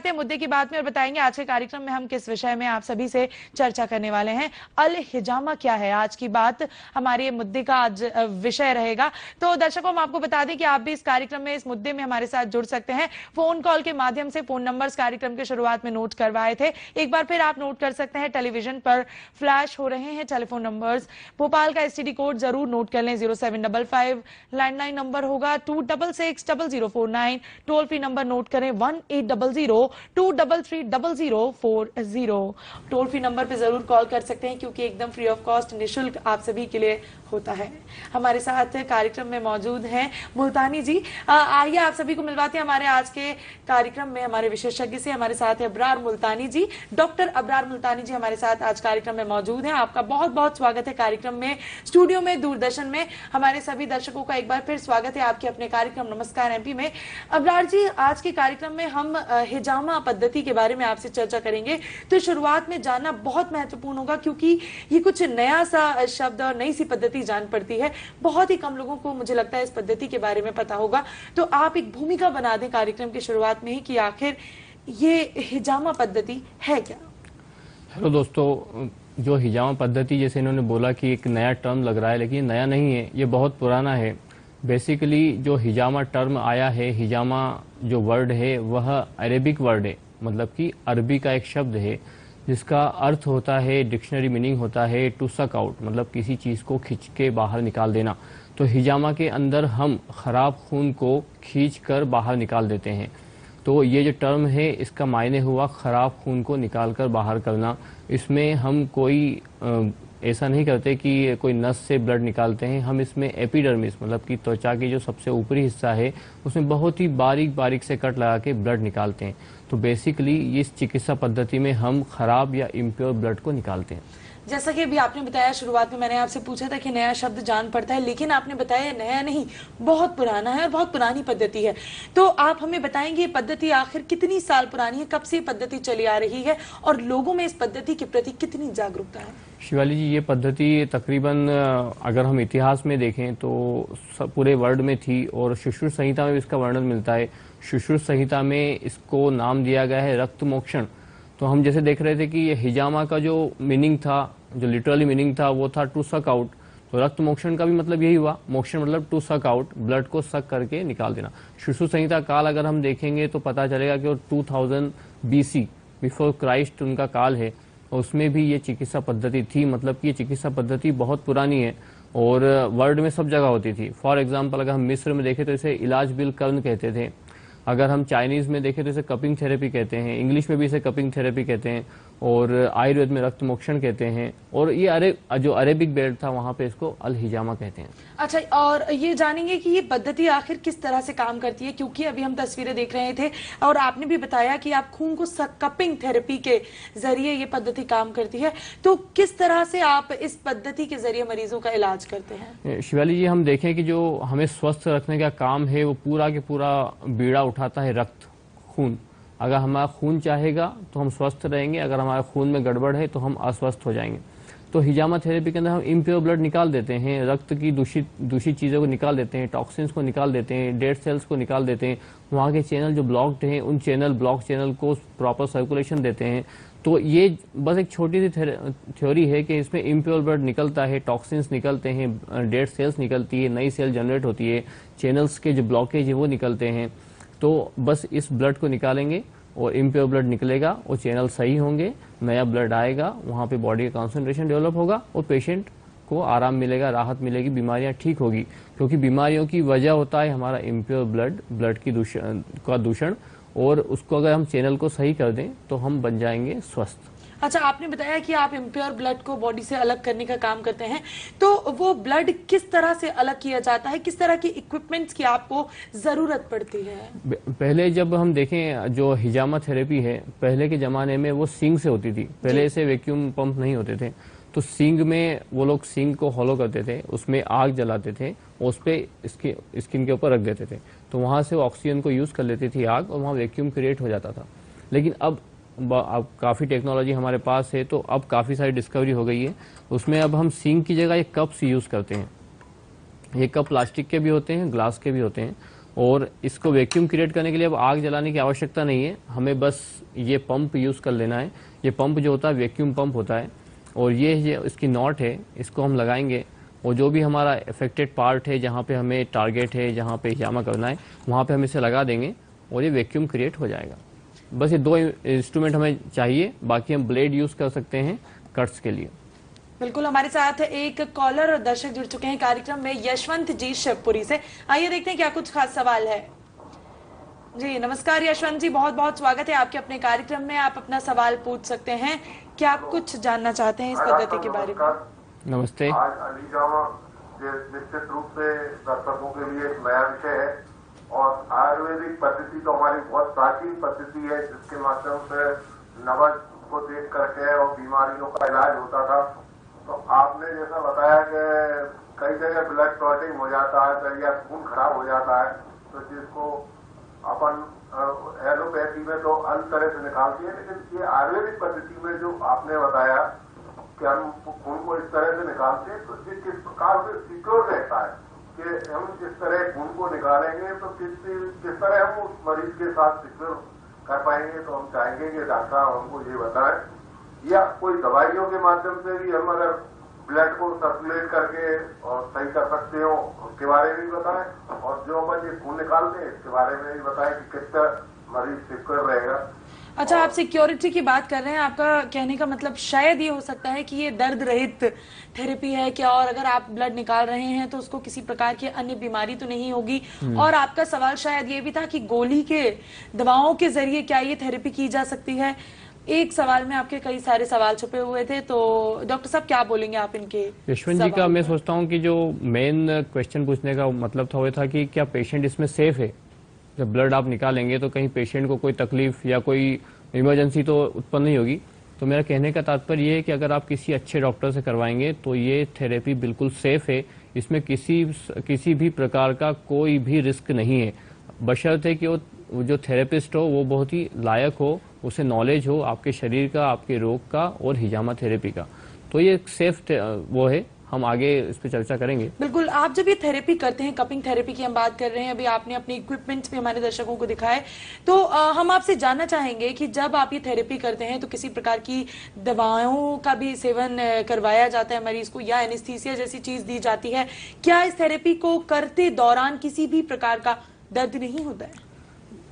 बढ़ते हैं मुद्दे की बात में और बताएंगे आज के कार्यक्रम में हम किस विषय में आप सभी से चर्चा करने वाले हैं। अल हिजामा क्या है, आज की बात हमारे मुद्दे का आज विषय रहेगा। तो दर्शकों, हम आपको बता दें कि आप भी इस कार्यक्रम में, इस मुद्दे में हमारे साथ जुड़ सकते हैं। फोन कॉल के माध्यम से फोन नंबर्स कार्यक्रम के शुरुआत में नोट करवाए थे, एक बार फिर आप नोट कर सकते हैं। टेलीविजन पर फ्लैश हो रहे हैं टेलीफोन नंबर्स। भोपाल का एसटीडी कोड जरूर नोट कर लें, 0755। लैंडलाइन नंबर होगा 2660049। टोल फ्री नंबर नोट करें 1800-233-0040। टोल फ्री नंबर पे जरूर कॉल कर सकते हैं क्योंकि एकदम फ्री ऑफ कॉस्ट, निःशुल्क आप सभी के लिए होता है। हमारे साथ कार्यक्रम में मौजूद हैं मुल्तानी जी। आइए आप सभी को मिलवाते हैं हमारे आज के कार्यक्रम में हमारे विशेषज्ञ से। हमारे साथ है अबरार मुल्तानी जी, डॉक्टर अबरार मुल्तानी जी हमारे साथ आज कार्यक्रम में मौजूद हैं। आपका बहुत बहुत स्वागत है कार्यक्रम में, स्टूडियो में, दूरदर्शन में। हमारे सभी दर्शकों का एक बार फिर स्वागत है आपके अपने कार्यक्रम नमस्कार एमपी में। अबरार जी, आज के कार्यक्रम में हम हिजामा पद्धति के बारे में आपसे चर्चा करेंगे। तो शुरुआत में जानना बहुत महत्वपूर्ण होगा क्योंकि ये कुछ नया सा शब्द और नई सी पद्धति जान पड़ती है। बहुत ही कम लोगों को मुझे लगता है इस पद्धति के बारे में पता होगा। तो आप एक भूमिका बना दें कार्यक्रम की शुरुआत में ही कि आखिर ये हिजामा पद्धति है क्या। हेलो दोस्तों, जो हिजामा पद्धति जैसे इन्होंने बोला कि एक नया टर्म लग रहा है, लेकिन ये नया नहीं है, ये बहुत पुराना है। बेसिकली जो हिजामा टर्म आया है, हिजामा जो वर्ड है वह अरेबिक वर्ड है, मतलब कि अरबी का एक शब्द है जिसका अर्थ होता है, डिक्शनरी मीनिंग होता है टू सक आउट, मतलब किसी चीज़ को खींच के बाहर निकाल देना। तो हिजामा के अंदर हम खराब खून को खींच कर बाहर निकाल देते हैं। तो ये जो टर्म है इसका मायने हुआ खराब खून को निकाल कर बाहर करना। इसमें हम कोई ऐसा नहीं करते कि कोई नस से ब्लड निकालते हैं, हम इसमें एपिडर्मिस, मतलब कि त्वचा की जो सबसे ऊपरी हिस्सा है उसमें बहुत ही बारीक बारीक से कट लगा के ब्लड निकालते हैं। तो बेसिकली इस चिकित्सा पद्धति में हम खराब या इम्प्योर ब्लड को निकालते हैं। जैसा कि अभी आपने बताया, शुरुआत में मैंने आपसे पूछा था कि नया शब्द जान पड़ता है, लेकिन आपने बताया नया नहीं, बहुत पुराना है और बहुत पुरानी पद्धति है। तो आप हमें बताएंगे ये पद्धति आखिर कितनी साल पुरानी है, कब से ये पद्धति चली आ रही है और लोगों में इस पद्धति के प्रति कितनी जागरूकता है। शिवाली जी, ये पद्धति तकरीबन अगर हम इतिहास में देखें तो पूरे वर्ल्ड में थी और सुश्रुत संहिता में भी इसका वर्णन मिलता है। सुश्रुत संहिता में इसको नाम दिया गया है रक्त मोक्षण। तो हम जैसे देख रहे थे कि ये हिजामा का जो मीनिंग था, जो लिटरली मीनिंग था, वो था टू सक आउट। तो रक्त मोक्षण का भी मतलब यही हुआ, मोक्षण मतलब टू सक आउट, ब्लड को सक करके निकाल देना। सुश्रुत संहिता काल अगर हम देखेंगे तो पता चलेगा कि वो 2000 BC, बिफोर क्राइस्ट उनका काल है। उसमें भी ये चिकित्सा पद्धति थी, मतलब कि ये चिकित्सा पद्धति बहुत पुरानी है और वर्ल्ड में सब जगह होती थी। फॉर एग्जाम्पल अगर हम मिस्र में देखें तो इसे इलाज बिल कर्न कहते थे। अगर हम चाइनीज में देखें तो इसे कपिंग थेरेपी कहते हैं, इंग्लिश में भी इसे कपिंग थेरेपी कहते हैं और आयुर्वेद में रक्त मोक्षण कहते हैं। और ये जो अरेबिक बेल्ट था वहां पे इसको अल हिजामा कहते हैं। अच्छा, और ये जानेंगे कि ये पद्धति आखिर किस तरह से काम करती है, क्योंकि अभी हम तस्वीरें देख रहे थे और आपने भी बताया कि आप खून को कपिंग थेरेपी के जरिए ये पद्धति काम करती है। तो किस तरह से आप इस पद्धति के जरिए मरीजों का इलाज करते हैं। शिवाली जी, हम देखें कि जो हमें स्वस्थ रखने का काम है वो पूरा के पूरा बीड़ा उठाता है रक्त, खून। अगर हमारा खून चाहेगा तो हम स्वस्थ रहेंगे, अगर हमारे खून में गड़बड़ है तो हम अस्वस्थ हो जाएंगे। तो हिजामा थेरेपी के अंदर हम इम्प्योर ब्लड निकाल देते हैं, रक्त की दूषित चीज़ों को निकाल देते हैं, टॉक्सिन्स को निकाल देते हैं, डेड सेल्स को निकाल देते हैं, वहाँ के चैनल जो ब्लॉक्ड हैं उन ब्लॉक चैनल को प्रॉपर सर्कुलेशन देते हैं। तो ये बस एक छोटी सी थ्योरी है कि इसमें इम्प्योर ब्लड निकलता है, टॉक्सिन्स निकलते हैं, डेड सेल्स निकलती है, नई सेल जनरेट होती है, चैनल्स के जो ब्लॉकेज है वो निकलते हैं। तो बस इस ब्लड को निकालेंगे और इम्प्योर ब्लड निकलेगा, वो चैनल सही होंगे, नया ब्लड आएगा, वहाँ पे बॉडी का कॉन्सेंट्रेशन डेवलप होगा और पेशेंट को आराम मिलेगा, राहत मिलेगी, बीमारियां ठीक होगी। क्योंकि बीमारियों की वजह होता है हमारा इम्प्योर ब्लड की दूषण, और उसको अगर हम चैनल को सही कर दें तो हम बन जाएंगे स्वस्थ। अच्छा, आपने बताया कि आप इम्प्योर ब्लड को बॉडी से अलग करने का काम करते हैं, तो वो ब्लड किस तरह से अलग किया जाता है, किस तरह की इक्विपमेंट्स की आपको जरूरत पड़ती है। पहले जब हम देखें जो हिजामा थेरेपी है, पहले के जमाने में वो सींग से होती थी। पहले ऐसे वैक्यूम पंप नहीं होते थे, तो सींग में वो लोग सींग को हॉलो करते थे, उसमें आग जलाते थे और उस पर स्किन के ऊपर रख देते थे। तो वहां से वो ऑक्सीजन को यूज कर लेती थी आग और वहां वैक्यूम क्रिएट हो जाता था। लेकिन अब काफ़ी टेक्नोलॉजी हमारे पास है, तो अब काफ़ी सारी डिस्कवरी हो गई है। उसमें अब हम सींग की जगह ये कप्स यूज़ करते हैं। ये कप प्लास्टिक के भी होते हैं, ग्लास के भी होते हैं। और इसको वैक्यूम क्रिएट करने के लिए अब आग जलाने की आवश्यकता नहीं है, हमें बस ये पंप यूज़ कर लेना है। ये पंप जो होता है वैक्यूम पंप होता है, और ये इसकी नॉट है, इसको हम लगाएंगे और जो भी हमारा अफेक्टेड पार्ट है, जहाँ पे हमें टारगेट है, जहाँ पे हिजामा करना है, वहाँ पे हम इसे लगा देंगे और ये वैक्यूम क्रिएट हो जाएगा। बस ये 2 इंस्ट्रूमेंट हमें चाहिए, बाकी हम ब्लेड यूज़ कर सकते हैं कट्स के लिए। बिल्कुल, हमारे साथ एक कॉलर और दर्शक जुड़ चुके हैं कार्यक्रम में, यशवंत जी शिवपुरी से। आइए देखते हैं क्या कुछ खास सवाल है। जी नमस्कार यशवंत जी, बहुत बहुत स्वागत है आपके अपने कार्यक्रम में। आप अपना सवाल पूछ सकते हैं, क्या आप कुछ जानना चाहते हैं इस पद्धति के बारे में? नमस्ते। आज अलीजामा निश्चित रूप से दर्शकों के लिए एक नया विषय है, और आयुर्वेदिक पद्धति तो हमारी बहुत प्राचीन पद्धति है, जिसके माध्यम से नवज को देख करके और बीमारियों का इलाज होता था। तो आपने जैसा बताया कि कई जगह ब्लड क्लॉटिंग हो जाता है या खून खराब हो जाता है, तो जिसको अपन एलोपैथी में तो अलग तरह से निकालती है, लेकिन ये आयुर्वेदिक पद्धति में जो आपने बताया कि हम खून को इस तरह से निकालते हैं, तो ये किस प्रकार से सिक्योर रहता है कि हम जिस तरह खून को निकालेंगे तो किस तरह हम उस मरीज के साथ सिक्योर कर पाएंगे। तो हम चाहेंगे कि डॉक्टर साहब हमको ये बताएं, या कोई दवाइयों के माध्यम से भी हम अगर ब्लड को सर्कुलेट करके और सही कर सकते हो, उसके बारे में भी बताएं, और जो अपन ये खून निकालते हैं इसके बारे में भी बताएं कि कितना मरीज सिक्योर रहेगा। अच्छा, आप सिक्योरिटी की बात कर रहे हैं, आपका कहने का मतलब शायद ये हो सकता है कि ये दर्द रहित थेरेपी है क्या, और अगर आप ब्लड निकाल रहे हैं तो उसको किसी प्रकार की अन्य बीमारी तो नहीं होगी। और आपका सवाल शायद ये भी था कि गोली के दवाओं के जरिए क्या ये थेरेपी की जा सकती है। एक सवाल में आपके कई सारे सवाल छुपे हुए थे, तो डॉक्टर साहब क्या बोलेंगे आप इनके? यशवंत जी का मैं सोचता हूँ कि जो मेन क्वेश्चन पूछने का मतलब था वो था कि क्या पेशेंट इसमें सेफ है। जब ब्लड आप निकालेंगे तो कहीं पेशेंट को कोई तकलीफ या कोई इमरजेंसी तो उत्पन्न नहीं होगी। तो मेरा कहने का तात्पर्य ये है कि अगर आप किसी अच्छे डॉक्टर से करवाएंगे तो ये थेरेपी बिल्कुल सेफ है, इसमें किसी भी प्रकार का कोई भी रिस्क नहीं है, बशर्ते कि वो जो थेरेपिस्ट हो वो बहुत ही लायक हो, उसे नॉलेज हो आपके शरीर का, आपके रोग का और हिजामा थेरेपी का। तो ये सेफ वो है, हम आगे इस पर चर्चा करेंगे। बिल्कुल, आप जब ये थेरेपी करते हैं, कपिंग थेरेपी की हम बात कर रहे हैं, अभी आपने अपने इक्विपमेंट्स भी हमारे दर्शकों को दिखाए, तो हम आपसे जानना चाहेंगे कि जब आप ये थेरेपी करते हैं तो किसी प्रकार की दवाओं का भी सेवन करवाया जाता है मरीज को, या एनेस्थीसिया जैसी चीज दी जाती है? क्या इस थेरेपी को करते दौरान किसी भी प्रकार का दर्द नहीं होता है?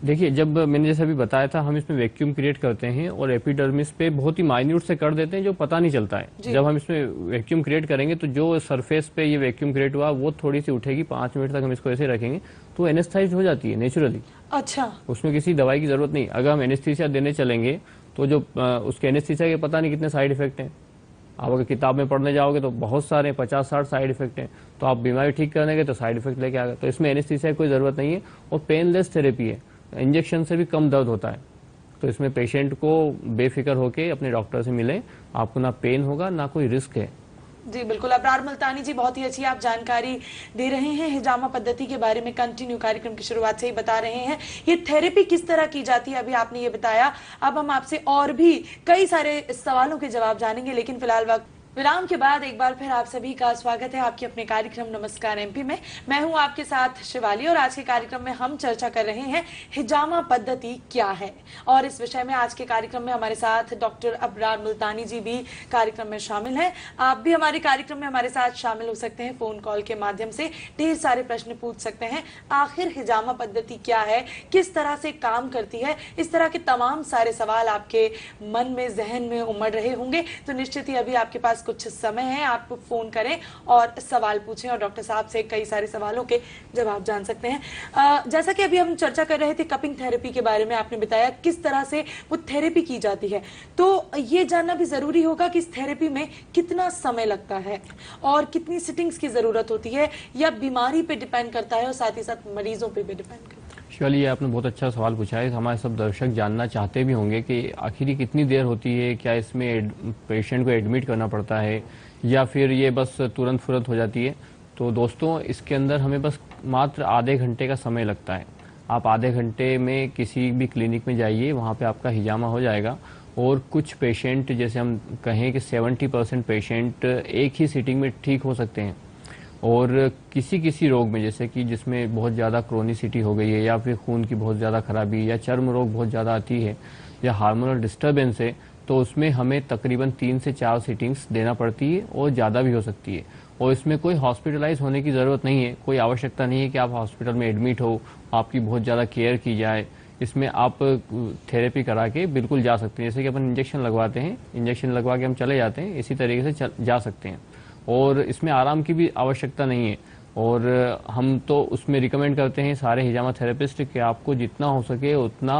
देखिए, जब मैंने जैसे अभी बताया था, हम इसमें वैक्यूम क्रिएट करते हैं और एपिडर्मिस पे बहुत ही माइन्यूट से कर देते हैं, जो पता नहीं चलता है। जब हम इसमें वैक्यूम क्रिएट करेंगे तो जो सरफेस पे ये वैक्यूम क्रिएट हुआ वो थोड़ी सी उठेगी, 5 मिनट तक हम इसको ऐसे रखेंगे तो एनेस्थाइज्ड हो जाती है नेचुरली। अच्छा, उसमें किसी दवाई की जरूरत नहीं। अगर हम एनेस्थीसिया देने चलेंगे तो जो उसके एनेस्थीसिया के पता नहीं कितने साइड इफेक्ट हैं। आप अगर किताब में पढ़ने जाओगे तो बहुत सारे 50-60 साइड इफेक्ट हैं, तो आप बीमारी ठीक करने गए तो साइड इफेक्ट लेके आ गए। तो इसमें एनेस्थीसिया की कोई जरूरत नहीं है और पेनलेस थेरेपी है, इंजेक्शन से भी कम दर्द होता है। तो इसमें पेशेंट को बेफिक्र होके अपने डॉक्टर से मिले, आपको ना पेन होगा ना कोई रिस्क है। जी बिल्कुल, अबरार मुल्तानी जी, बहुत ही अच्छी आप जानकारी दे रहे हैं हिजामा पद्धति के बारे में, कंटिन्यू कार्यक्रम की शुरुआत से ही बता रहे हैं। ये थेरेपी किस तरह की जाती है अभी आपने ये बताया, अब हम आपसे और भी कई सारे सवालों के जवाब जानेंगे, लेकिन फिलहाल वक्त विराम के बाद एक बार फिर आप सभी का स्वागत है आपके अपने कार्यक्रम नमस्कार एमपी में। मैं हूं आपके साथ शिवाली, और आज के कार्यक्रम में हम चर्चा कर रहे हैं हिजामा पद्धति क्या है। और इस विषय में आज के कार्यक्रम में हमारे साथ डॉक्टर अबरार मुल्तानी जी भी कार्यक्रम में शामिल हैं। आप भी हमारे कार्यक्रम में हमारे साथ शामिल हो सकते हैं, फोन कॉल के माध्यम से ढेर सारे प्रश्न पूछ सकते हैं। आखिर हिजामा पद्धति क्या है, किस तरह से काम करती है, इस तरह के तमाम सारे सवाल आपके मन में, जहन में उमड़ रहे होंगे। तो निश्चित ही अभी आपके पास कुछ समय है, आप फोन करें और सवाल पूछें और डॉक्टर साहब से कई सारे सवालों के जवाब जान सकते हैं। जैसा कि अभी हम चर्चा कर रहे थे कपिंग थेरेपी के बारे में, आपने बताया किस तरह से वो थेरेपी की जाती है, तो ये जानना भी जरूरी होगा कि इस थेरेपी में कितना समय लगता है और कितनी सिटिंग्स की जरूरत होती है, या बीमारी पे डिपेंड करता है और साथ ही साथ मरीजों पे भी डिपेंड करता है। शिवाली, ये आपने बहुत अच्छा सवाल पूछा है। हमारे सब दर्शक जानना चाहते भी होंगे कि आखिर कितनी देर होती है, क्या इसमें पेशेंट को एडमिट करना पड़ता है या फिर ये बस तुरंत फुरंत हो जाती है। तो दोस्तों, इसके अंदर हमें बस मात्र आधे घंटे का समय लगता है। आप आधे घंटे में किसी भी क्लिनिक में जाइए, वहाँ पे आपका हिजामा हो जाएगा। और कुछ पेशेंट, जैसे हम कहें कि 70% पेशेंट एक ही सीटिंग में ठीक हो सकते हैं। और किसी किसी रोग में, जैसे कि जिसमें बहुत ज़्यादा क्रोनिसिटी हो गई है या फिर खून की बहुत ज़्यादा खराबी या चर्म रोग बहुत ज़्यादा आती है या हार्मोनल डिस्टर्बेंस है, तो उसमें हमें तकरीबन 3 से 4 सिटिंग्स देना पड़ती है और ज़्यादा भी हो सकती है। और इसमें कोई हॉस्पिटलाइज होने की ज़रूरत नहीं है, कोई आवश्यकता नहीं है कि आप हॉस्पिटल में एडमिट हो, आपकी बहुत ज़्यादा केयर की जाए। इसमें आप थेरेपी करा के बिल्कुल जा सकते हैं। जैसे कि अपन इंजेक्शन लगवाते हैं, इंजेक्शन लगवा के हम चले जाते हैं, इसी तरीके से जा सकते हैं। और इसमें आराम की भी आवश्यकता नहीं है। और हम तो उसमें रिकमेंड करते हैं सारे हिजामा थेरेपिस्ट कि आपको जितना हो सके उतना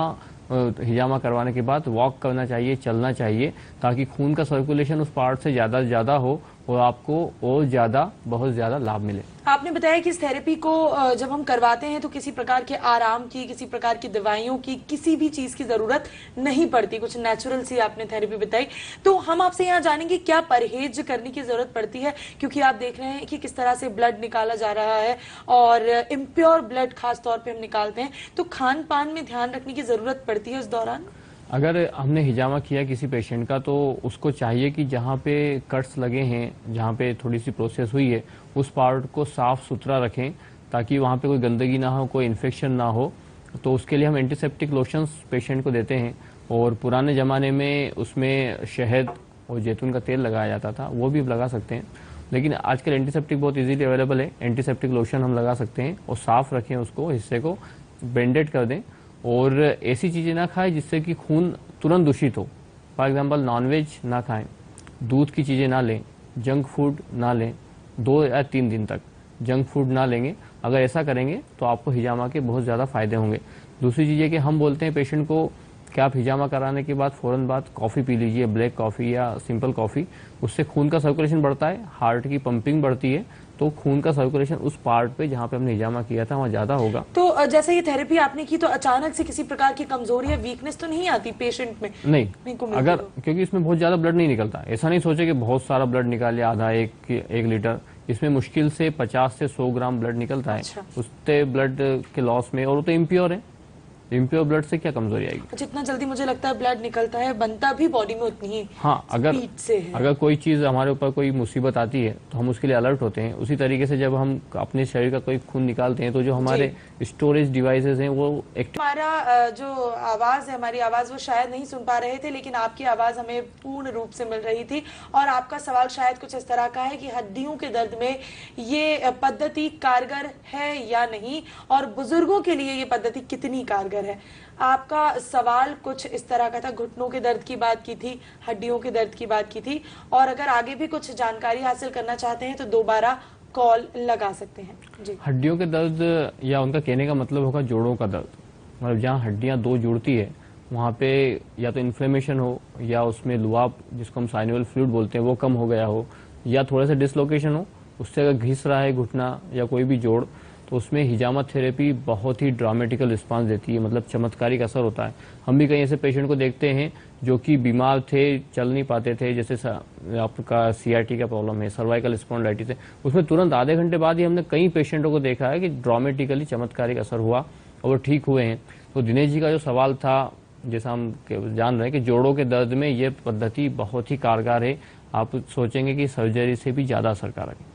हिजामा करवाने के बाद वॉक करना चाहिए, चलना चाहिए, ताकि खून का सर्कुलेशन उस पार्ट से ज़्यादा हो और आपको और बहुत ज़्यादा लाभ मिले। आपने बताया कि इस थेरेपी को जब हम करवाते हैं तो किसी प्रकार के आराम की, किसी प्रकार की दवाइयों की, किसी भी चीज की जरूरत नहीं पड़ती, कुछ नेचुरल सी आपने थेरेपी बताई। तो हम आपसे यहाँ जानेंगे क्या परहेज करने की जरूरत पड़ती है, क्योंकि आप देख रहे हैं कि किस तरह से ब्लड निकाला जा रहा है और इम्प्योर ब्लड खास तौर पर हम निकालते हैं, तो खान पान में ध्यान रखने की जरूरत पड़ती है उस दौरान। अगर हमने हिजामा किया किसी पेशेंट का, तो उसको चाहिए कि जहाँ पे कट्स लगे हैं, जहाँ पे थोड़ी सी प्रोसेस हुई है, उस पार्ट को साफ सुथरा रखें ताकि वहाँ पे कोई गंदगी ना हो, कोई इन्फेक्शन ना हो। तो उसके लिए हम एंटीसेप्टिक लोशंस पेशेंट को देते हैं। और पुराने ज़माने में उसमें शहद और जैतून का तेल लगाया जाता था, वो भी लगा सकते हैं। लेकिन आजकल एंटीसेप्टिक बहुत इजीली अवेलेबल है, एंटीसेप्टिक लोशन हम लगा सकते हैं। और साफ़ रखें उसको, हिस्से को बेंडेड कर दें। और ऐसी चीज़ें ना खाएं जिससे कि खून तुरंत दूषित हो। फॉर एग्जांपल नॉनवेज ना खाएं, दूध की चीज़ें ना लें, जंक फूड ना लें, 2 या 3 दिन तक जंक फूड ना लेंगे। अगर ऐसा करेंगे तो आपको हिजामा के बहुत ज़्यादा फायदे होंगे। दूसरी चीज़ है कि हम बोलते हैं पेशेंट को कि आप हिजामा कराने के बाद फ़ौरन बाद कॉफ़ी पी लीजिए, ब्लैक कॉफ़ी या सिंपल कॉफ़ी। उससे खून का सर्कुलेशन बढ़ता है, हार्ट की पंपिंग बढ़ती है, तो खून का सर्कुलेशन उस पार्ट पे जहाँ पे हमने हिजामा किया था वहाँ ज़्यादा होगा। तो जैसे ये थेरेपी आपने की तो अचानक से किसी प्रकार की कमजोरी या वीकनेस तो नहीं आती पेशेंट में? नहीं, अगर क्योंकि इसमें बहुत ज़्यादा ब्लड नहीं निकलता। ऐसा नहीं सोचे कि बहुत सारा ब्लड निकाले, आधा 1 लीटर। इसमें मुश्किल से 50 से 100 ग्राम ब्लड निकलता है। अच्छा। उससे ब्लड के लॉस में, और वो तो इम्प्योर है, इम्प्योर ब्लड से क्या कमजोरी आएगी। जितना जल्दी मुझे लगता है ब्लड निकलता है, बनता भी बॉडी में उतनी ही हाँ, स्पीड से है। अगर कोई चीज़ हमारे ऊपर कोई मुसीबत आती है तो हम उसके लिए अलर्ट होते हैं। उसी तरीके से जब हम अपने शरीर का कोई खून निकालते हैं तो जो हमारे स्टोरेज डिवाइसेस हैं वो एक्टिव। हमारा जो आवाज है, हमारी आवाज वो शायद नहीं सुन पा रहे थे, लेकिन आपकी आवाज हमें पूर्ण रूप से मिल रही थी। और आपका सवाल शायद कुछ इस तरह का है कि हड्डियों के दर्द में ये पद्धति कारगर है या नहीं, और बुजुर्गों के लिए ये पद्धति कितनी कारगर है। आपका सवाल कुछ इस तरह का था, घुटनों के दर्द की बात की थी, हड्डियों के दर्द की बात की थी। और अगर आगे भी कुछ जानकारी हासिल करना चाहते हैं तो दोबारा कॉल लगा सकते हैं जी। हड्डियों के दर्द, या उनका कहने का मतलब होगा जोड़ों का दर्द, मतलब जहाँ हड्डियाँ 2 जुड़ती है वहाँ पे या तो इन्फ्लेमेशन हो, या उसमें लुआब जिसको हम साइनोवियल फ्लूइड बोलते हैं वो कम हो गया हो, या थोड़ा सा डिसलोकेशन हो, उससे अगर घिस रहा है घुटना या कोई भी जोड़, तो उसमें हिजामा थेरेपी बहुत ही ड्रामेटिकल रिस्पांस देती है, मतलब चमत्कारिक असर होता है। हम भी कई ऐसे पेशेंट को देखते हैं जो कि बीमार थे, चल नहीं पाते थे, जैसे आपका CRT का प्रॉब्लम है, सर्वाइकल स्पॉन्डिलाइटिस है, उसमें तुरंत आधे घंटे बाद ही हमने कई पेशेंटों को देखा है कि ड्रामेटिकली चमत्कारिक असर हुआ और वो ठीक हुए हैं। तो दिनेश जी का जो सवाल था, जैसा हम जान रहे हैं कि जोड़ों के दर्द में ये पद्धति बहुत ही कारगर है। आप सोचेंगे कि सर्जरी से भी ज़्यादा असरकारक है।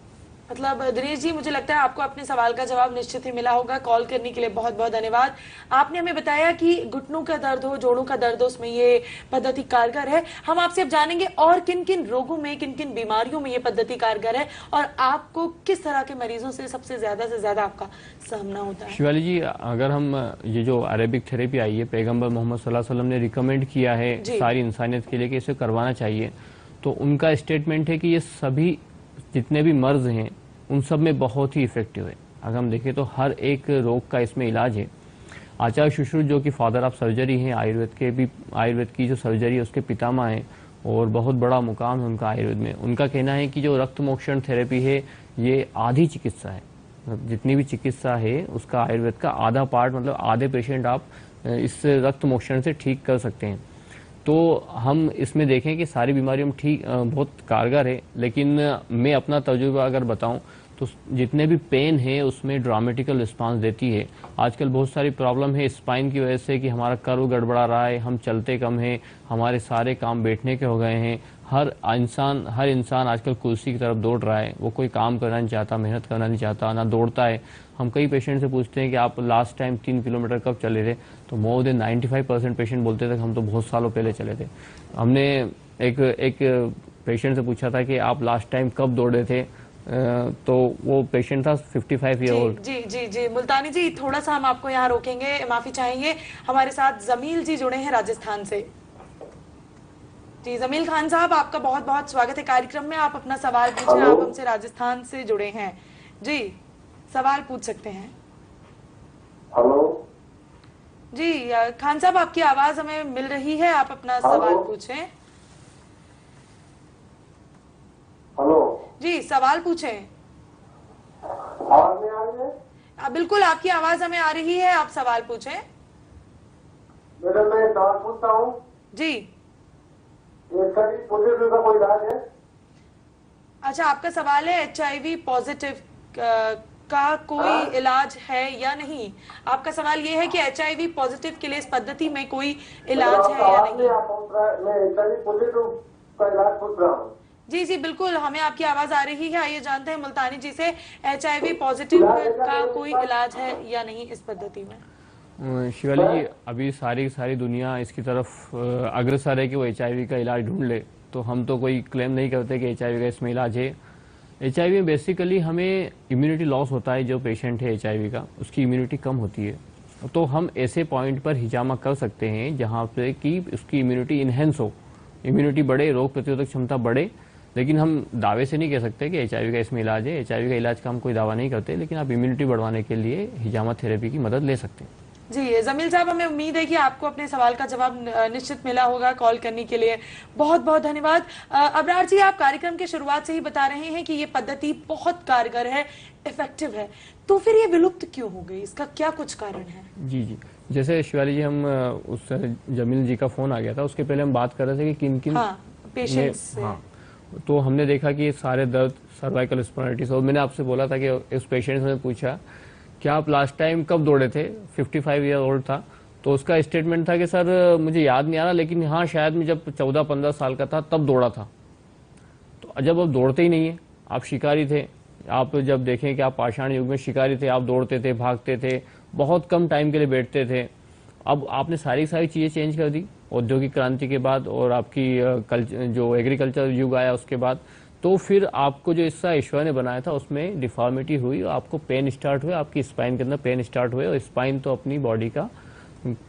मतलब दिनेश जी, मुझे लगता है आपको अपने सवाल का जवाब निश्चित ही मिला होगा। कॉल करने के लिए बहुत बहुत धन्यवाद। आपने हमें बताया कि घुटनों का दर्द हो, जोड़ों का दर्द हो, उसमें ये पद्धति कारगर है। हम आपसे अब जानेंगे और किन किन रोगों में, किन किन बीमारियों में ये पद्धति कारगर है, और आपको किस तरह के मरीजों से सबसे ज्यादा आपका सामना होता है। शिवाली जी, अगर हम ये जो अरेबिक थेरेपी आई है, पैगंबर मोहम्मद सल्लल्लाहु अलैहि वसल्लम ने रिकमेंड किया है सारी इंसानियत के लिए कि इसे करवाना चाहिए, तो उनका स्टेटमेंट है कि ये सभी जितने भी मर्ज हैं उन सब में बहुत ही इफेक्टिव है। अगर हम देखें तो हर एक रोग का इसमें इलाज है। आचार्य सुश्रुत जो कि फादर ऑफ सर्जरी हैं, आयुर्वेद की जो सर्जरी है उसके पितामह हैं, और बहुत बड़ा मुकाम है उनका आयुर्वेद में। उनका कहना है कि जो रक्त मोक्षण थेरेपी है ये आधी चिकित्सा है, जितनी भी चिकित्सा है उसका आयुर्वेद का आधा पार्ट, मतलब आधे पेशेंट आप इस रक्त मोक्षण से ठीक कर सकते हैं। तो हम इसमें देखें कि सारी बीमारियों में ठीक बहुत कारगर है। लेकिन मैं अपना तजुर्बा अगर बताऊं तो जितने भी पेन है उसमें ड्रामेटिकल रिस्पांस देती है। आजकल बहुत सारी प्रॉब्लम है स्पाइन की वजह से कि हमारा कर्व गड़बड़ा रहा है, हम चलते कम हैं, हमारे सारे काम बैठने के हो गए हैं। हर इंसान आजकल कुर्सी की तरफ दौड़ रहा है, वो कोई काम करना नहीं चाहता, मेहनत करना नहीं चाहता, ना दौड़ता है। हम कई पेशेंट से पूछते हैं कि आप लास्ट टाइम 3 किलोमीटर कब चले थे, तो मोर देन 95% पेशेंट बोलते थे कि हम तो बहुत सालों पहले चले थे। हमने एक पेशेंट से पूछा था कि आप लास्ट टाइम कब दौड़े थे, तो वो पेशेंट था 55 ईयर ओल्ड। जी जी जी मुल्तानी जी, थोड़ा सा हम आपको यहाँ रोकेंगे, माफी चाहेंगे। हमारे साथ जमील जी जुड़े हैं राजस्थान से। जी जमील खान साहब, आपका बहुत बहुत स्वागत है कार्यक्रम में। आप अपना सवाल पूछें, आप हमसे राजस्थान से जुड़े हैं। जी सवाल पूछ सकते हैं। हेलो जी खान साहब, आपकी आवाज हमें मिल रही है, आप अपना सवाल पूछें। हेलो जी सवाल पूछें। आवाज नहीं आ रही है? बिल्कुल आपकी आवाज हमें आ रही है, आप सवाल पूछें। मैडम मैं सवाल पूछता हूँ, जी HIV पॉजिटिव का कोई इलाज है? अच्छा, आपका सवाल है HIV पॉजिटिव का कोई इलाज है या नहीं। आपका सवाल ये है कि HIV पॉजिटिव के लिए इस पद्धति में कोई इलाज है या नहीं। मैं HIV पॉजिटिव का इलाज पूछ रहा हूँ। जी जी बिल्कुल, हमें आपकी आवाज आ रही है। आइए जानते हैं मुल्तानी जी से, HIV पॉजिटिव का कोई इलाज है या नहीं इस पद्धति में। शिवाली जी, अभी सारी दुनिया इसकी तरफ अग्रसर है कि वो HIV का इलाज ढूंढ ले, तो हम तो कोई क्लेम नहीं करते कि HIV का इसमें इलाज है। HIV में बेसिकली हमें इम्यूनिटी लॉस होता है। जो पेशेंट है HIV का, उसकी इम्यूनिटी कम होती है, तो हम ऐसे पॉइंट पर हिजामा कर सकते हैं जहाँ पे कि उसकी इम्यूनिटी इन्हेंस हो, इम्यूनिटी बढ़े, रोग प्रतिरोधक क्षमता बढ़े। लेकिन हम दावे से नहीं कह सकते कि HIV का इसमें इलाज है। HIV का इलाज का हम कोई दावा नहीं करते, लेकिन आप इम्यूनिटी बढ़वाने के लिए हिजामा थेरेपी की मदद ले सकते हैं। जी जमील साहब, हमें उम्मीद है कि आपको अपने सवाल का जवाब निश्चित मिला होगा। कॉल करने के लिए बहुत बहुत धन्यवाद। अबरार जी, आप कार्यक्रम के शुरुआत से ही बता रहे हैं कि ये पद्धति बहुत कारगर है, इफेक्टिव है, तो फिर ये विलुप्त क्यों हो गई, इसका क्या कुछ कारण है? जी जी, जैसे शिवाली जी, हम उस जमील जी का फोन आ गया था, उसके पहले हम बात कर रहे थे कि किन किन पेशेंट्स से। हाँ, तो हमने देखा कि सारे दर्द सर्वाइकल स्पॉन्डिलाइटिस। और मैंने आपसे बोला था कि उस पेशेंट ने पूछा क्या आप लास्ट टाइम कब दौड़े थे, 55 ईयर ओल्ड था, तो उसका स्टेटमेंट था कि सर मुझे याद नहीं आ रहा, लेकिन हाँ शायद मैं जब 14-15 साल का था तब दौड़ा था। तो जब आप दौड़ते ही नहीं है, आप शिकारी थे, आप जब देखें कि आप पाषाण युग में शिकारी थे, आप दौड़ते थे, भागते थे, बहुत कम टाइम के लिए बैठते थे। अब आपने सारी चीज़ें चेंज कर दी औद्योगिक क्रांति के बाद, और आपकी जो एग्रीकल्चर युग आया उसके बाद, तो फिर आपको जो हिस्सा ईश्वर ने बनाया था उसमें डिफॉर्मिटी हुई और आपको पेन स्टार्ट हुए, आपकी स्पाइन के अंदर पेन स्टार्ट हुए। और स्पाइन तो अपनी बॉडी का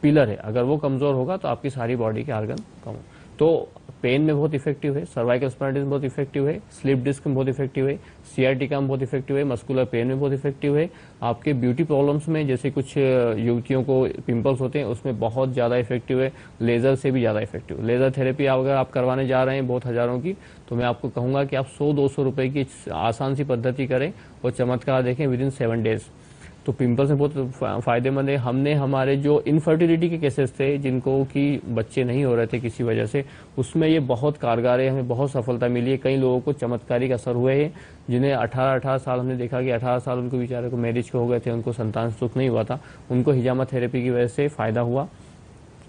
पिलर है, अगर वो कमजोर होगा तो आपकी सारी बॉडी के ऑर्गन कम हो। तो पेन में बहुत इफेक्टिव है, सर्वाइकल स्पॉन्डिलाइटिस में बहुत इफेक्टिव है, स्लिप डिस्क में बहुत इफेक्टिव है, सियाटिका में बहुत इफेक्टिव है, मस्कुलर पेन में बहुत इफेक्टिव है। आपके ब्यूटी प्रॉब्लम्स में, जैसे कुछ युवतियों को पिंपल्स होते हैं, उसमें बहुत ज़्यादा इफेक्टिव है, लेज़र से भी ज़्यादा इफेक्टिव। लेज़र थेरेपी अगर आप करवाने जा रहे हैं बहुत हज़ारों की, तो मैं आपको कहूँगा कि आप 100-200 रुपये की आसान सी पद्धति करें और चमत्कार देखें विदिन 7 डेज। तो पिंपल्स में बहुत फायदेमंद है। हमने हमारे जो इनफर्टिलिटी के केसेस थे, जिनको कि बच्चे नहीं हो रहे थे किसी वजह से, उसमें ये बहुत कारगर है, हमें बहुत सफलता मिली है। कई लोगों को चमत्कारिक असर हुए हैं, जिन्हें 18 साल, हमने देखा कि 18 साल उनको बेचारे को मैरिज को हो गए थे, उनको संतान सुख नहीं हुआ था, उनको हिजामा थेरेपी की वजह से फायदा हुआ।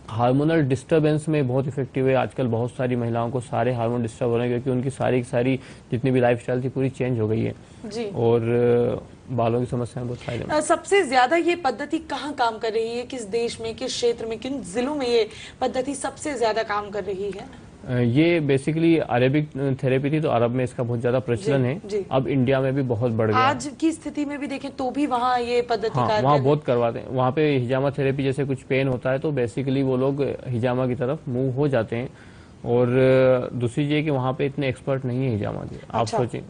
हार्मोनल डिस्टर्बेंस में बहुत इफेक्टिव है। आजकल बहुत सारी महिलाओं को सारे हार्मोन डिस्टर्ब हो रहे हैं, क्योंकि उनकी सारी जितनी भी लाइफस्टाइल थी पूरी चेंज हो गई है जी। और बालों की समस्या बहुत फायदेमंद। सबसे ज्यादा ये पद्धति कहाँ काम कर रही है, किस देश में, किस क्षेत्र में, किन जिलों में ये पद्धति सबसे ज्यादा काम कर रही है? ये बेसिकली अरेबिक थेरेपी थी, तो अरब में इसका बहुत ज्यादा प्रचलन है। अब इंडिया में भी बहुत बढ़ गया। आज की स्थिति में भी देखें तो भी वहाँ ये पद्धति वहाँ बहुत करवाते हैं। वहाँ पे हिजामा थेरेपी, जैसे कुछ पेन होता है तो बेसिकली वो लोग हिजामा की तरफ मूव हो जाते हैं। और दूसरी चीज कि वहाँ पे इतने एक्सपर्ट नहीं है हिजामा के। आप सोचें,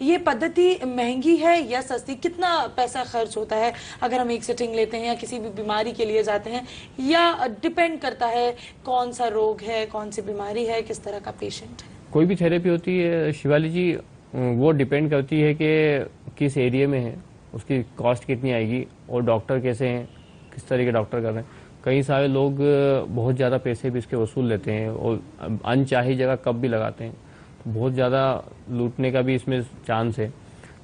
ये पद्धति महंगी है या सस्ती, कितना पैसा खर्च होता है अगर हम एक सिटिंग लेते हैं या किसी भी बीमारी के लिए जाते हैं, या डिपेंड करता है कौन सा रोग है, कौन सी बीमारी है, किस तरह का पेशेंट है? कोई भी थेरेपी होती है शिवाली जी, वो डिपेंड करती है कि किस एरिया में है, उसकी कॉस्ट कितनी आएगी और डॉक्टर कैसे हैं, किस तरह के डॉक्टर कर रहे हैं। कई सारे लोग बहुत ज़्यादा पैसे भी इसके वसूल लेते हैं और अनचाही जगह कब भी लगाते हैं, तो बहुत ज़्यादा लूटने का भी इसमें चांस है।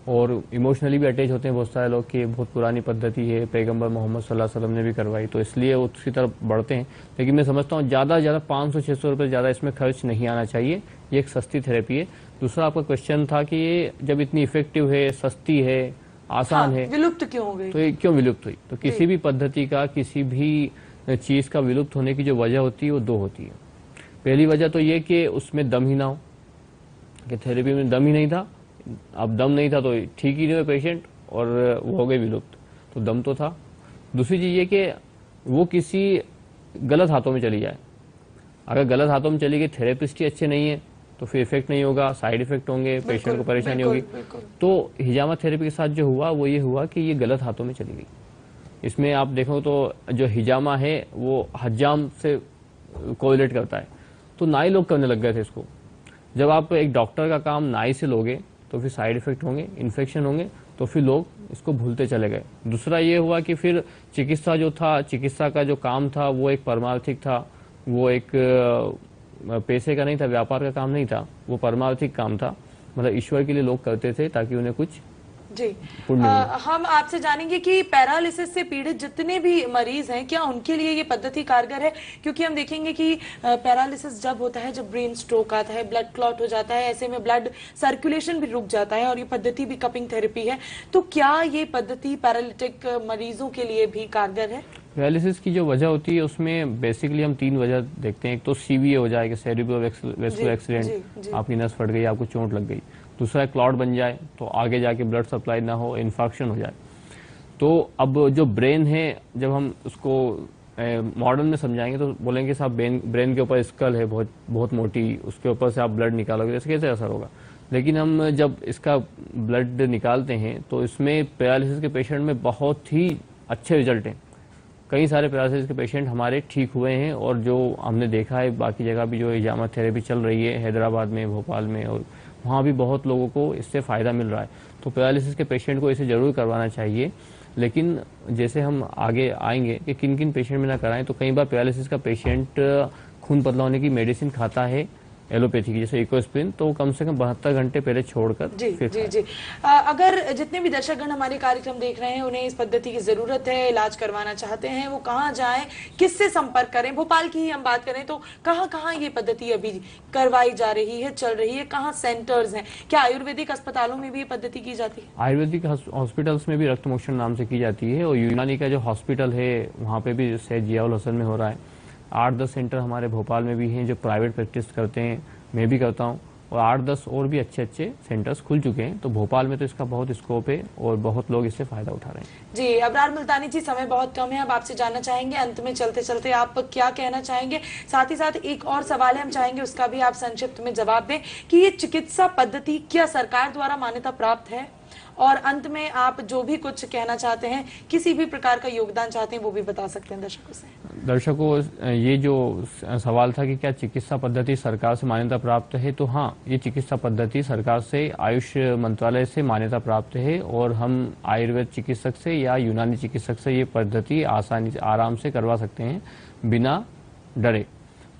और इमोशनली भी अटैच होते हैं बहुत सारे लोग कि बहुत पुरानी पद्धति है, पैगंबर मोहम्मद सल्लल्लाहु अलैहि वसल्लम ने भी करवाई, तो इसलिए वो उसकी तरफ बढ़ते हैं। लेकिन मैं समझता हूँ ज़्यादा से ज़्यादा 500-600 रुपये ज़्यादा इसमें खर्च नहीं आना चाहिए। ये एक सस्ती थेरेपी है। दूसरा आपका क्वेश्चन था कि ये जब इतनी इफेक्टिव है, सस्ती है, आसान है, विलुप्त क्यों हो गई? तो ये क्यों विलुप्त हुई? तो किसी भी पद्धति का, किसी भी चीज़ का विलुप्त होने की जो वजह होती है वो दो होती है। पहली वजह तो ये कि उसमें दम ही ना हो, कि थेरेपी में दम ही नहीं था। अब दम नहीं था तो ठीक ही नहीं हुए पेशेंट और वो हो गए विलुप्त। तो दम तो था। दूसरी चीज़ ये कि वो किसी गलत हाथों में चली जाए। अगर गलत हाथों में चली गई, थेरेपिस्ट ही अच्छे नहीं है, तो फिर इफेक्ट नहीं होगा, साइड इफेक्ट होंगे, पेशेंट को परेशानी होगी। तो हिजामा थेरेपी के साथ जो हुआ वो ये हुआ कि ये गलत हाथों में चली गई। इसमें आप देखो तो जो हिजामा है वो हज्जाम से कोरिलेट करता है, तो नाई लोग करने लग गए थे इसको। जब आप एक डॉक्टर का काम नाई से लोगे तो फिर साइड इफेक्ट होंगे, इन्फेक्शन होंगे, तो फिर लोग इसको भूलते चले गए। दूसरा ये हुआ कि फिर चिकित्सा जो था, चिकित्सा का जो काम था वो एक परमार्थिक था, वो एक पैसे का नहीं था, व्यापार का काम नहीं था, वो परमार्थिक काम था। मतलब ईश्वर के लिए लोग करते थे ताकि उन्हें कुछ जी। हम आपसे जानेंगे कि पैरालिसिस से पीड़ित जितने भी मरीज हैं, क्या उनके लिए ये पद्धति कारगर है? क्योंकि हम देखेंगे कि पैरालिसिस जब होता है, जब ब्रेन स्ट्रोक आता है, ब्लड क्लॉट हो जाता है, ऐसे में ब्लड सर्कुलेशन भी रुक जाता है और ये पद्धति भी कपिंग थेरेपी है। तो क्या ये पद्धति पैरालिटिक मरीजों के लिए भी कारगर है? पैरालिसिस की जो वजह होती है उसमें बेसिकली हम 3 वजह देखते हैं। एक तो सीवीए हो जाए कि सेरिब्रोवैस्कुलर एक्सीडेंट, आपकी नस फट गई, आपको चोट लग गई। दूसरा क्लॉट बन जाए तो आगे जाके ब्लड सप्लाई ना हो, इन्फेक्शन हो जाए। तो अब जो ब्रेन है, जब हम उसको मॉडर्न में समझाएंगे तो बोलेंगे साहब ब्रेन के ऊपर स्कल है बहुत बहुत मोटी, उसके ऊपर से आप ब्लड निकालोगे, इससे कैसे असर होगा? लेकिन हम जब इसका ब्लड निकालते हैं तो इसमें पैरालिसिस के पेशेंट में बहुत ही अच्छे रिजल्ट हैं। कई सारे पैरालिसिस के पेशेंट हमारे ठीक हुए हैं और जो हमने देखा है बाकी जगह भी जो हिजामा थेरेपी चल रही है, हैदराबाद में, भोपाल में, और वहाँ भी बहुत लोगों को इससे फ़ायदा मिल रहा है। तो पैरालिसिस के पेशेंट को इसे ज़रूर करवाना चाहिए। लेकिन जैसे हम आगे आएंगे कि किन किन पेशेंट में ना कराएं, तो कई बार पैरालिसिस का पेशेंट खून पतला होने की मेडिसिन खाता है एलोपैथी की, जैसे इकोस्प्रिन, तो कम से कम 72 घंटे पहले छोड़कर फिर जी। अगर जितने भी दर्शकगण हमारे कार्यक्रम देख रहे हैं, उन्हें इस पद्धति की जरूरत है, इलाज करवाना चाहते हैं, वो कहाँ जाएं, किससे संपर्क करें? भोपाल की ही हम बात करें तो कहाँ ये पद्धति अभी करवाई जा रही है, चल रही है? कहाँ सेंटर्स हैं? क्या आयुर्वेदिक अस्पतालों में भी ये पद्धति की जाती है? आयुर्वेदिक हॉस्पिटल्स में भी रक्त मोक्षण नाम से की जाती है, और यूनानी का जो हॉस्पिटल है वहाँ पे भी सैयद जियाउल हसन में हो रहा है। 8-10 सेंटर हमारे भोपाल में भी हैं जो प्राइवेट प्रैक्टिस करते हैं, मैं भी करता हूँ, और 8-10 और भी अच्छे सेंटर्स खुल चुके हैं। तो भोपाल में तो इसका बहुत स्कोप है और बहुत लोग इससे फायदा उठा रहे हैं। जी अबरार मुल्तानी जी, समय बहुत कम है, अब आपसे जानना चाहेंगे अंत में चलते चलते आप क्या कहना चाहेंगे? साथ ही साथ एक और सवाल है, हम चाहेंगे उसका भी आप संक्षिप्त में जवाब दें कि ये चिकित्सा पद्धति क्या सरकार द्वारा मान्यता प्राप्त है? और अंत में आप जो भी कुछ कहना चाहते हैं, किसी भी प्रकार का योगदान चाहते हैं, वो भी बता सकते हैं दर्शकों से। दर्शकों, ये जो सवाल था कि क्या चिकित्सा पद्धति सरकार से मान्यता प्राप्त है, तो हाँ, ये चिकित्सा पद्धति सरकार से, आयुष मंत्रालय से मान्यता प्राप्त है, और हम आयुर्वेद चिकित्सक से या यूनानी चिकित्सक से ये पद्धति आसानी से, आराम से करवा सकते हैं बिना डरे।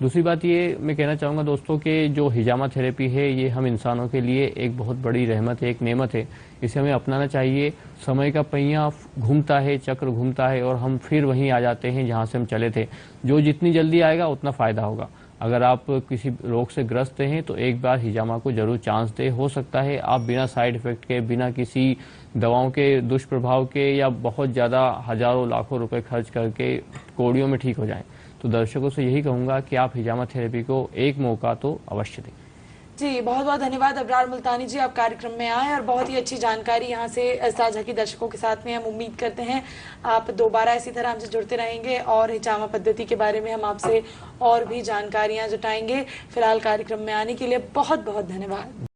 दूसरी बात ये मैं कहना चाहूँगा दोस्तों कि जो हिजामा थेरेपी है ये हम इंसानों के लिए एक बहुत बड़ी रहमत है, एक नेमत है। इसे हमें अपनाना चाहिए। समय का पहिया घूमता है, चक्र घूमता है, और हम फिर वहीं आ जाते हैं जहाँ से हम चले थे। जो जितनी जल्दी आएगा उतना फ़ायदा होगा। अगर आप किसी रोग से ग्रस्त हैं तो एक बार हिजामा को जरूर चांस दें। हो सकता है आप बिना साइड इफ़ेक्ट के, बिना किसी दवाओं के दुष्प्रभाव के या बहुत ज़्यादा हज़ारों लाखों रुपए खर्च करके कौड़ियों में ठीक हो जाएं। तो दर्शकों से यही कहूँगा कि आप हिजामा थेरेपी को एक मौका तो अवश्य दें। जी बहुत बहुत धन्यवाद अबरार मुल्तानी जी, आप कार्यक्रम में आए और बहुत ही अच्छी जानकारी यहाँ से साझा की दर्शकों के साथ में। हम उम्मीद करते हैं आप दोबारा इसी तरह हमसे जुड़ते रहेंगे और हिजामा पद्धति के बारे में हम आपसे और भी जानकारियाँ जुटाएंगे। फिलहाल कार्यक्रम में आने के लिए बहुत बहुत धन्यवाद।